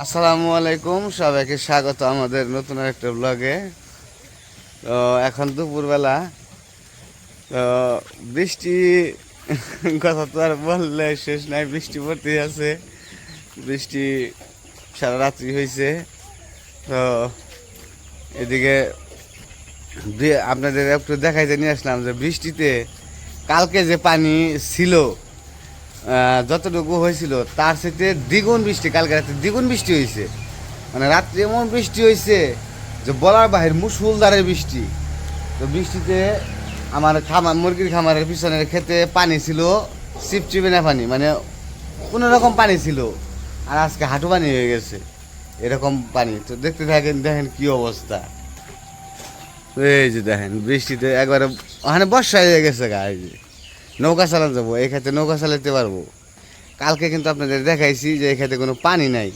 আসসালামু আলাইকুম, সবাইকে স্বাগত আমাদের নতুন একটা ব্লগে। তো এখন দুপুরবেলা। তো বৃষ্টি কথা তো আর বললে শেষ নাই, বৃষ্টি পড়তে আছে। বৃষ্টি সারা রাত্রি হয়েছে। তো এদিকে আপনাদের একটু দেখাইতে নিয়ে আসলাম যে বৃষ্টিতে কালকে যে পানি ছিল, যতটুকু হয়েছিল তার সাথে দ্বিগুণ বৃষ্টি, কালকে রাতে দ্বিগুণ বৃষ্টি হয়েছে। মানে রাত্রে এমন বৃষ্টি হয়েছে যে বলার বাহির, মুষলধারে বৃষ্টি। তো বৃষ্টিতে আমার মুরগির খামারের পিছনের ক্ষেতে পানি ছিল চিপচিপে না পানি, মানে কোনো রকম পানি ছিল। আর আজকে হাঁটু পানি হয়ে গেছে, এরকম পানি। তো দেখতে থাকেন, দেখেন কি অবস্থা। এই যে দেখেন বৃষ্টিতে একবারে ওখানে বর্ষা হয়ে গেছে গা। এই যে নৌকা চালাতে যাবো, এই ক্ষেত্রে নৌকা চালাতে পারবো। কালকে কিন্তু আপনাদের দেখাইছি যে এই ক্ষেত্রে কোনো পানি নাই,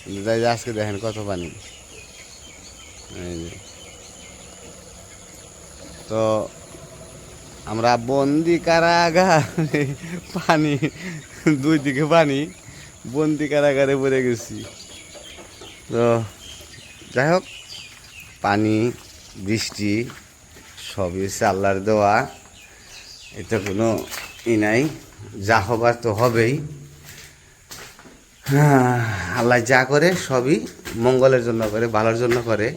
কিন্তু তাই যে আজকে দেখেন কত পানি। এই যে তো আমরা বন্দি কারাগারে, পানি দুই দিকে পানি, বন্দি কারাগারে পড়ে গেছি। তো যাই হোক, পানি বৃষ্টি সবই হচ্ছে আল্লাহর দেওয়া, এটা কোনো নাই। যা হবার তো হবেই। হ্যাঁ, আল্লাহ যা করে সবই মঙ্গলের জন্য করে, ভালোর জন্য করে।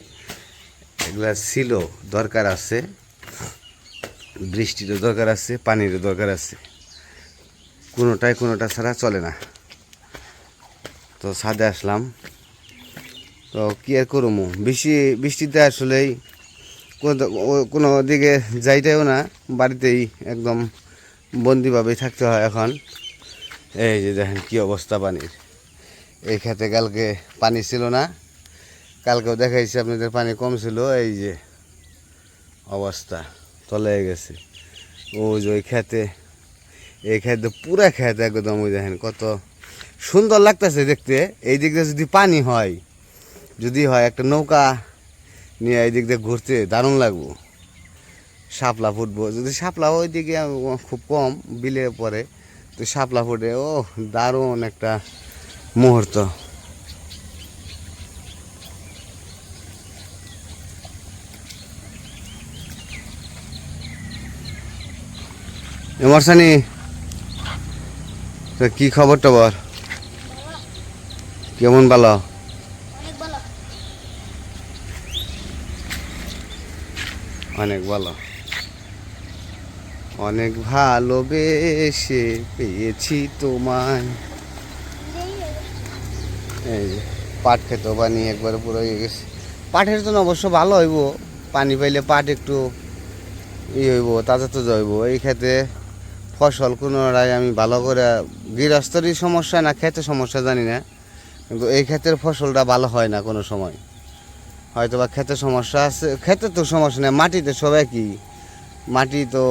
এগুলা ছিল, দরকার আছে, বৃষ্টিরও দরকার আছে, পানিরও দরকার আছে। কোনোটা ছাড়া চলে না। তো ছাদে আসলাম। তো কী আর করবো, বৃষ্টিতে আসলেই কোনো দিকে যাইতেও না, বাড়িতেই একদম বন্দিভাবেই থাকতে হয় এখন। এই যে দেখেন কি অবস্থা পানির। এই খেতে কালকে পানি ছিল না, কালকেও দেখাইছি আপনাদের পানি কম ছিল। এই যে অবস্থা, তলে গেছে। ওই যে ওই খেতে, এই খেতে পুরা খেত একদম, ওই দেখেন কত সুন্দর লাগতেছে দেখতে। এই দিক দিয়ে যদি পানি হয়, যদি হয় একটা নৌকা নিয়ে এই দিক দিয়ে ঘুরতে দারুণ লাগবো। শাপলা ফুটবো, যদি শাপলা ওই দিকে খুব কম বিলে পরে, তো শাপলা ফুটে, ও দারুণ একটা মুহূর্ত। এমরসানি, তো কি খবর টবর, কেমন ভালো? অনেক ভালো, অনেক ভালোবেসে পেয়েছি তোমায়। এই যে পাট খেতেও পানি একবারে পুরো হয়ে গেছে। পাটের জন্য অবশ্য ভালো হইব, পানি পাইলে পাট একটু হইব, তাজা তাজা হইব। এই খেতে ফসল কোনোটাই আমি ভালো করে, গৃহস্থরই সমস্যা না খেতে সমস্যা জানি না, কিন্তু এই ক্ষেতের ফসলটা ভালো হয় না কোনো সময়। হয়তো বা খেতে সমস্যা আছে, খেতে তো সমস্যা নেই, মাটিতে সব একই, মাটি তো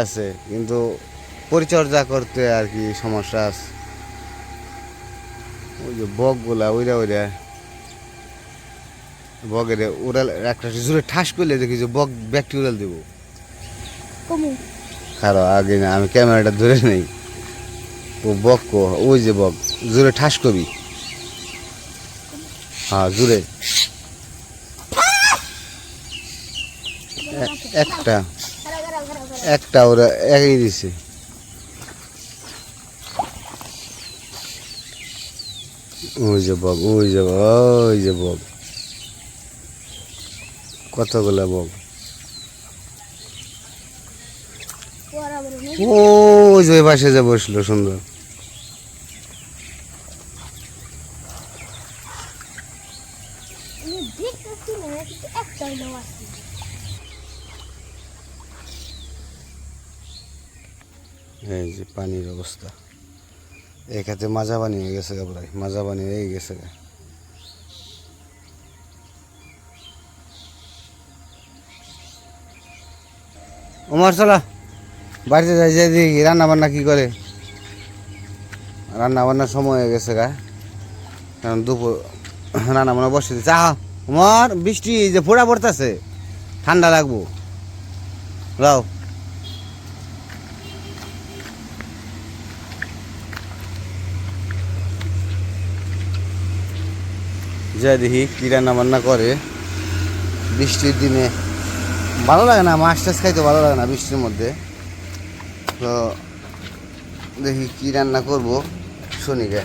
আছে, কিন্তু পরিচর্যা করতে আর কি সমস্যা আছে। ওই যে বকগুলা ওইরা বগের উড়াল একটা জোরে ঠাস করলে দেখি যে বক ব্যাগটি উড়াল দেবো। খারাপ আগে না, আমি ক্যামেরাটা ধরে নেই। ও বক কো, ওই যে বক, জোরে ঠাস করবি। হ্যাঁ জোরে, একটা একটা ওরা একই দিছে। ওই যে বক, ওই যে ওই যে বক, কতগুলা বক। ওই যে পাশে যে বসলো সুন্দর। এই যে পানির অবস্থা, এই খাতে মাজা পানি হয়ে গেছে গা, প্রায় মাজা পানি হয়ে গেছে গা। ওমর চলা বাড়িতে যাই, যাই দেখি রান্না বান্না কী করে। রান্না বান্নার সময় হয়ে গেছে গা, কারণ দুপুর রান্না বান্না বসে দিচ্ছে। ওমর, বৃষ্টি যে ফোড়া পড়তেছে, ঠান্ডা লাগবো, রাও। যা দেখি কী রান্না বান্না করে। বৃষ্টির দিনে ভালো লাগে না, মাছ টাছ খাইতে ভালো লাগে না বৃষ্টির মধ্যে। তো দেখি কী রান্না করব শুনি গে।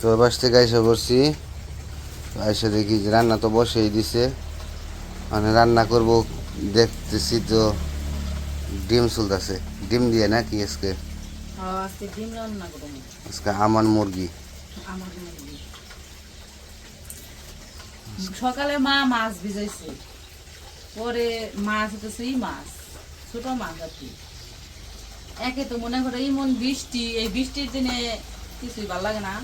তো বাস থেকে এসে করছি, এসে দেখি যে রান্না তো বসেই দিছে, মানে রান্না করব দেখতেছি তো ডিম চলতেছে। ডিম দিয়ে না কি আজকে? আজকে ডিম রান্না করবো। আজকে আমার মুরগি। আমার মুরগি। সকালে মা মাছ ভিজাইছে, পরে মাছ হতেছে এই মাছ, ছোট মাছ আর কি। একে তো মনে করে এমন বৃষ্টি, এই বৃষ্টির দিনে কিছুই ভালো লাগে না,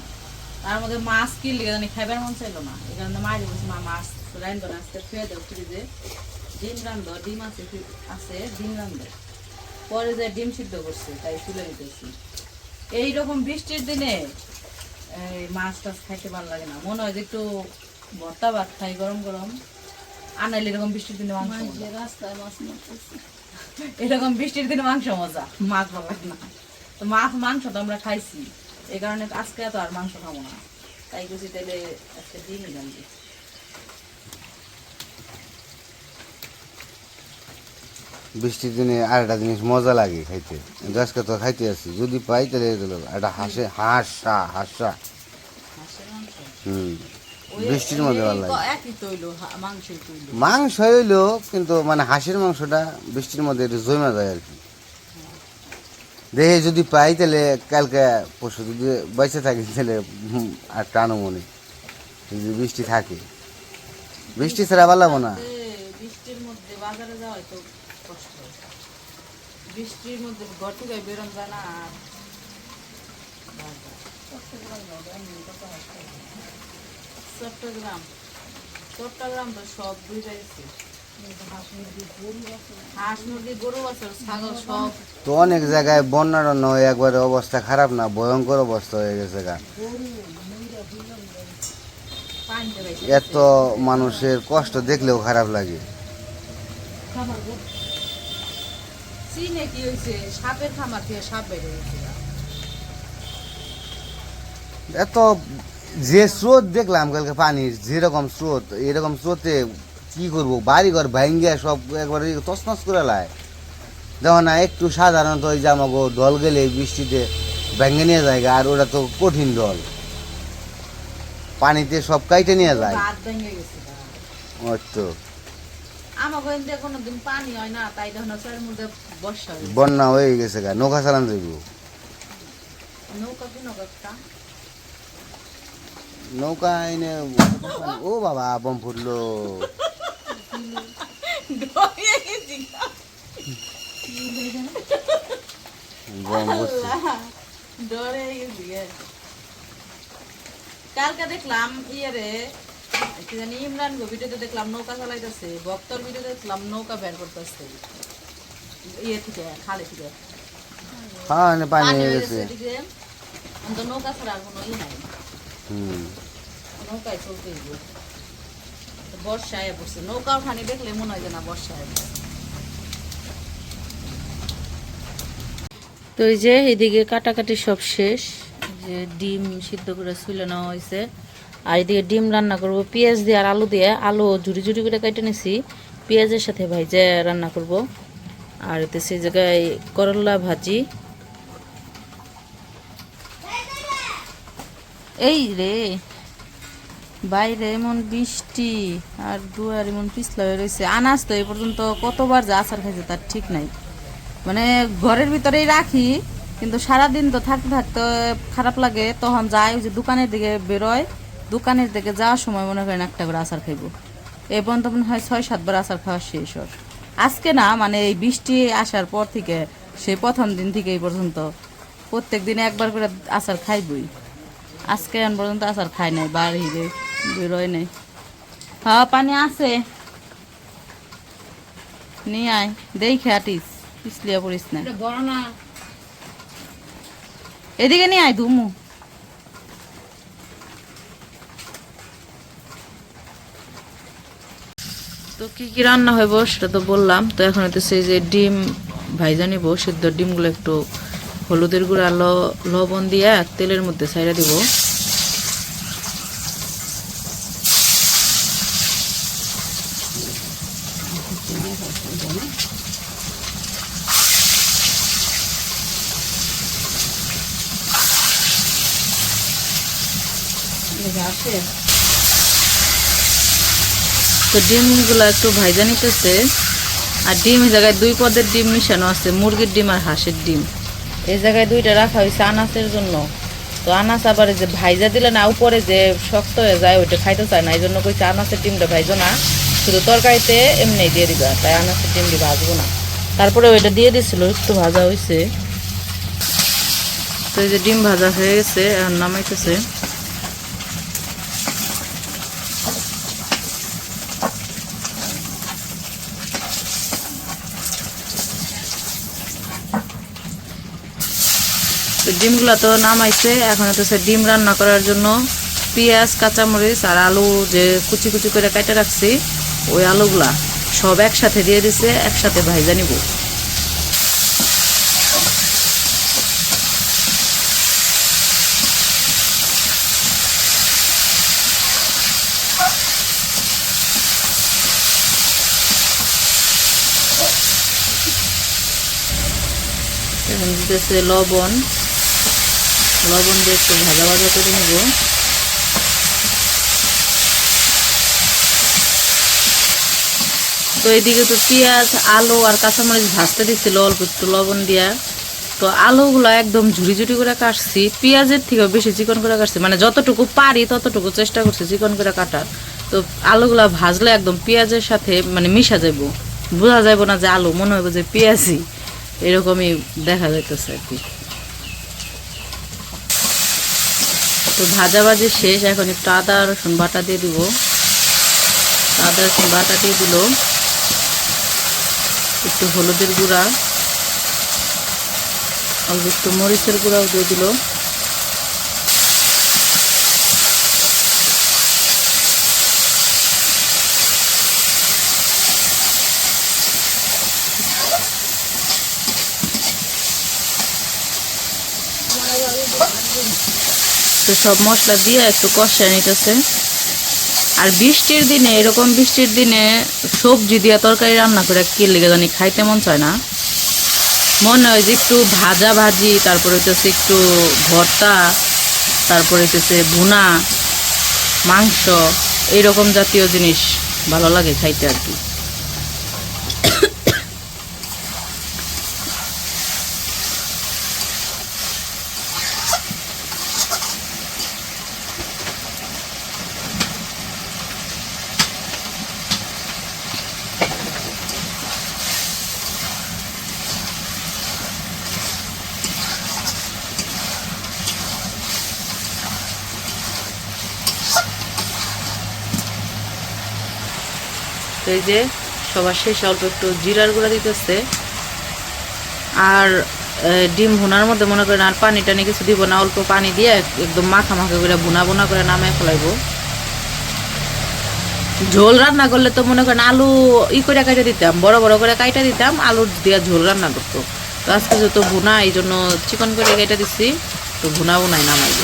তার মধ্যে মাছ কিনলে জানি খাইবার মন চাইলো না। এই কারণে মায়ের বলছে মা মাছ রান্ধো না, আজকে খেয়ে দেবো ফ্রিজে, ডিম রান্ধো, ডিম আছে ডিম রান্ধো। পরে যে ডিম সিদ্ধ করছে তাই তুলে নিতেছি। এইরকম বৃষ্টির দিনে এই মাছ টাছ খাইতে ভালো লাগে না, মনে হয় যে একটু ভর্তা ভাত খাই গরম গরম। আনাইলে এরকম বৃষ্টির দিনে মাংস রাস্তায় মাছ এরকম বৃষ্টির দিনে মাংস মজা, মাছ ভালো লাগে না। তো মাংস তো আমরা খাইছি, এই কারণে আজকে তো আর মাংস খাবো না, তাই বুঝি তাহলে আজকে ডিমই রান্ধি। বৃষ্টির দিনে আর একটা জিনিস মজা লাগে খাইতে, আজকে তো খাইতে আছি, যদি পাই তাহলে একটা হাঁসা হাঁসের মাংস বৃষ্টির মধ্যে ভালো লাগে। একই তৈল মাংসই তৈল, মাংস হইলো কিন্তু মানে হাঁসের মাংসটা বৃষ্টির মধ্যে একটু জমা যায় আর কি। দেখে যদি পাই তাহলে কালকে পরশু যদি বেঁচে থাকি তাহলে আর টানো মনে, যদি বৃষ্টি থাকে। বৃষ্টি ছাড়া ভালো লাগবো না। বৃষ্টির মধ্যে বাজারে যাওয়া তো কষ্ট, বৃষ্টির মধ্যে ঘর থেকে বেরোন যায় না। চট্টগ্রাম চট্টগ্রাম তো সব বুঝে গেছে, হাঁস মুরগি গরু আছে ছাগল সব। তো অনেক জায়গায় বন্যা টন্যা হয়ে একবারে অবস্থা খারাপ না, ভয়ঙ্কর অবস্থা হয়ে গেছে গা। এত মানুষের কষ্ট দেখলেও খারাপ লাগে। চীনে কি হয়েছে, সাপের খামার থেকে সাপ বেড়ে গেছে। এত যে স্রোত দেখলাম কালকে পানির, যেরকম স্রোত, এরকম স্রোতে কি করবো, বাড়ি ঘর ভাঙ্গে সব একবারে তছনছ করে লায়। দেখো না একটু সাধারণত ওই যে আমাকে দল গেলে বৃষ্টিতে ভেঙে নিয়ে যায়, আর ওটা তো কঠিন দল, পানিতে সব কাইটে নিয়ে যায়। ওই তো আমাকে কোনোদিন পানি হয় না, তাই দেখুন মধ্যে বর্ষা বন্যা হয়ে গেছে গা, নৌকা চালান যাইব। নৌকা কি নৌকা, নৌকা এনে ও বাবা বম ফুটলো। বম ফুটছে। কালকে দেখলাম ইয়ে কি জানি ইমরান ভিডিওতে দেখলাম নৌকা চালাইতেছে, ভক্তর ভিডিওতে দেখলাম নৌকা বের করতেছে ইয়ে থেকে, খালে থেকে। হ্যাঁ পানি হয়ে গেছে। নৌকা ছাড়া আর কোনো ই নাই, নৌকায় চলতে বর্ষায় পড়ছে। নৌকা ওখানে দেখলে মনে হয় যে না বর্ষায়। তো এই যে এদিকে কাটাকাটি সব শেষ, যে ডিম সিদ্ধ করে ছুলে নেওয়া হয়েছে, আর এদিকে ডিম রান্না করব পেঁয়াজ দিয়ে আর আলু দিয়ে। আলু ঝুড়ি ঝুড়ি করে কেটে নিছি, পেঁয়াজের সাথে ভাইজে রান্না করব। আর এতে সেই জায়গায় করলা ভাজি। এই রে বাইরে এমন বৃষ্টি আর দুয়ার এমন পিছলা হয়ে রয়েছে। আনাজ তো এই পর্যন্ত কতবার যে আচার খাইছে তার ঠিক নাই, মানে ঘরের ভিতরেই রাখি, কিন্তু সারাদিন তো থাকতে থাকতে খারাপ লাগে, তখন যাই ওই যে দোকানের দিকে বেরোয়, দোকানের দিকে যাওয়ার সময় মনে করেন একটা করে আচার খাইব। এই পর্যন্ত মনে হয় 6-7 বার আচার খাওয়া শেষ ওর। আজকে না, মানে এই বৃষ্টি আসার পর থেকে, সেই প্রথম দিন থেকে এই পর্যন্ত প্রত্যেক দিনে একবার করে আচার খাইবই। আজকে এখন পর্যন্ত আচার খাই নাই, বাড়িতে বেরোয় নাই। হ্যাঁ পানি আছে, নিয়ে আয়, দেখে আটিস, পিছলিয়া পড়িস না। এদিকে নিয়ে আয় ধুমু। তো কি কি রান্না হইব সেটা তো বললাম। তো এখন হইতেছে যে ডিম ভাইজা নিব, সিদ্ধ ডিমগুলো একটু হলুদের গুঁড়া লবণ দিয়ে তেলের মধ্যে ছাইড়া দিব। তো ডিমগুলো একটু ভাইজা নিতেছে। আর ডিম এই জায়গায় 2 পদের ডিম মিশানো আছে, মুরগির ডিম আর হাঁসের ডিম। এই জায়গায় 2টা রাখা হয়েছে আনাসের জন্য। তো আনাস আবার যে ভাইজা দিলে না উপরে যে শক্ত হয়ে যায়, ওইটা খাইতে চায় না, এই জন্য কইছে আনাসের ডিমটা ভাইজো না, শুধু তরকারিতে এমনি দিয়ে দিবা, তাই আনাসের ডিমটি ভাজবো না। তারপরে ওইটা দিয়ে দিছিল, একটু ভাজা হয়েছে। তো এই যে ডিম ভাজা হয়ে গেছে, এখন নামাইতেছে। তো ডিমগুলো তো নামাইছে, এখন হচ্ছে ডিম রান্না করার জন্য পেঁয়াজ, কাঁচামরিচ আর আলু যে কুচি কুচি করে কেটে রাখছি, ওই আলুগুলা সব একসাথে দিয়ে দিছে, একসাথে ভাইজা নিব। এখন দিতেছে লবণ দিয়ে একটু ভাজা ভাজা করে নেব। তো এইদিকে তো পেঁয়াজ, আলু আর কাঁচামরিচ ভাজতে দিচ্ছিল অল্প একটু লবণ দিয়া। তো আলুগুলো একদম ঝুড়ি ঝুড়ি করে কাটছি, পেঁয়াজের থেকেও বেশি চিকন করে কাটছি, মানে যতটুকু পারি ততটুকু চেষ্টা করছি চিকন করে কাটার। তো আলুগুলো ভাজলে একদম পেঁয়াজের সাথে মানে মিশা যাইব, বোঝা যাইব না যে আলু, মনে হইব যে পেঁয়াজই, এরকমই দেখা যাইতেছে আর কি। তো ভাজাভাজি শেষ, এখন একটু আদা রসুন বাটা দিয়ে দিব। আদা রসুন বাটা দিয়ে দিল, একটু হলুদের গুঁড়া, অল্প একটু মরিচের গুঁড়াও দিয়ে দিল। তো সব মশলা দিয়ে একটু কষায় নিতেছে। আর বৃষ্টির দিনে, এরকম বৃষ্টির দিনে সবজি দিয়া তরকারি রান্না করে কি লেগে জানি খাইতে মন চায় না, মনে হয় যে একটু ভাজা ভাজি, তারপরে হইতেছে একটু ভর্তা, তারপরে হইতেছে ভুনা মাংস, এইরকম জাতীয় জিনিস ভালো লাগে খাইতে আর কি। তো এই যে সবার শেষে অল্প একটু জিরার গুঁড়া দিতেছে। আর ডিম ভুনার মধ্যে মনে করেন আর পানি টানি কিছু দিব না, অল্প পানি দিয়ে একদম মাখা মাখা করে ভুনা করে নামায় ফেলাইব। ঝোল রান্না করলে তো মনে করেন আলু করে কাইটা দিতাম, বড় বড় করে কাইটা দিতাম, আলুর দিয়ে ঝোল রান্না করতো। তো আজকে যেহেতু ভুনা, এই জন্য চিকন করে কাইটা দিচ্ছি, তো ভুনা ভুনাই নামাইব।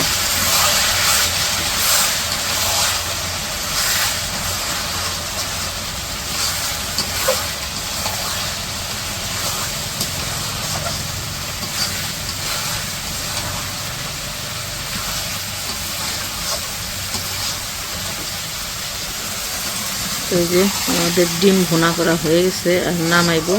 তো এই যে আমাদের ডিম ভুনা করা হয়ে গেছে, আর নামাইব।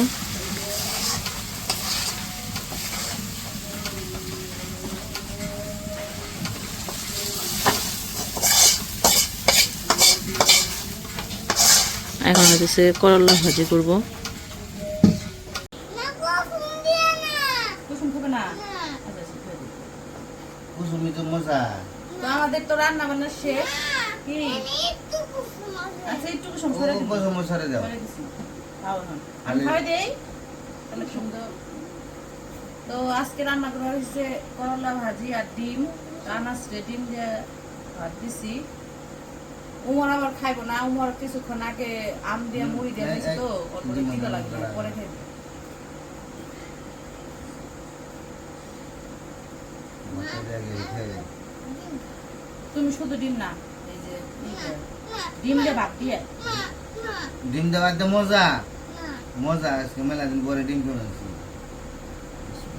এখন হচ্ছে করলা ভাজি করব। তো আমাদের তো রান্না বান্না শেষ। কি আচ্ছা একটু সমস্যা দাও, আমি খাই দেই তাহলে সুন্দর। তো আজকে রান্না করা হয়েছে করলা ভাজি আর ডিম, আনাজ ডিম দিয়ে ভাত দিছি। উমর আবার খাইবো না, উমর কিছুক্ষণ আগে আম দিয়ে মুড়ি দিয়ে খাইছে তো ওর পরে খিদে লাগবে পরে খাইবে। তুমি শুধু ডিম না, এই যে ডিম দিয়ে ভাত দিয়ে ডিম দেওয়ার তো মজা মজা আজকে মেলা দিন পরে ডিম করেছি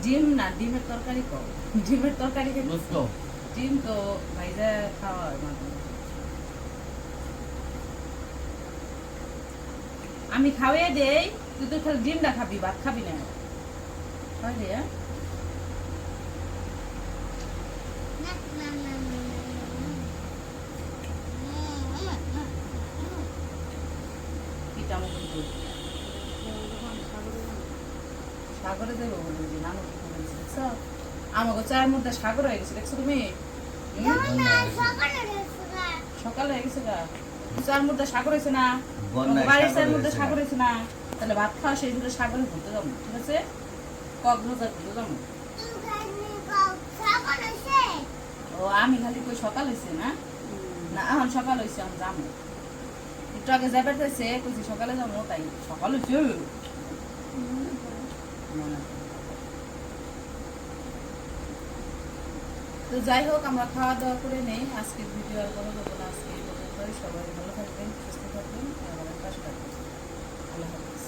ডিম না, ডিমের তরকারি কর, ডিমের তরকারি খেতে বুঝতো ডিম তো ভাইজা খাওয়া হয় মাঝে মাঝে। আমি খাওয়াই দেই, তুই তো খালি ডিমটা খাবি, ভাত খাবি না। হয় রে, পিঠা মতন দুধ। সাগরে দেবো বলে যে নানু কি বলেছে দেখছো, আমাকে চায়ের মধ্যে সাগর হয়ে গেছে দেখছো তুমি? সকাল হয়ে গেছে গা, চায়ের মধ্যে সাগর হয়েছে না, বন্যায় বাড়ির সাগর চায়ের মধ্যে হয়েছে সাগর না। হয়েছে না, তাহলে ভাত খাওয়া সেই দিকে সাগরে ঘুরতে যাবো, ঠিক আছে? কক্সবাজার ঘুরতে যাবো। ও আমি খালি কই সকাল হয়েছে না, না এখন সকাল হয়েছে, আমি যাবো একটু আগে যাবার চাইছে, কইছি সকালে যাবো, তাই সকাল হয়েছে মনে হয়। তো যাই হোক, আমরা খাওয়া দাওয়া করে নেই, আজকের ভিডিও আর বড় করবো না, আজকে এই পর্যন্তই। সবাই ভালো থাকবেন, সুস্থ থাকবেন, আমাদের পাশে থাকবেন। আল্লাহ হাফিজ।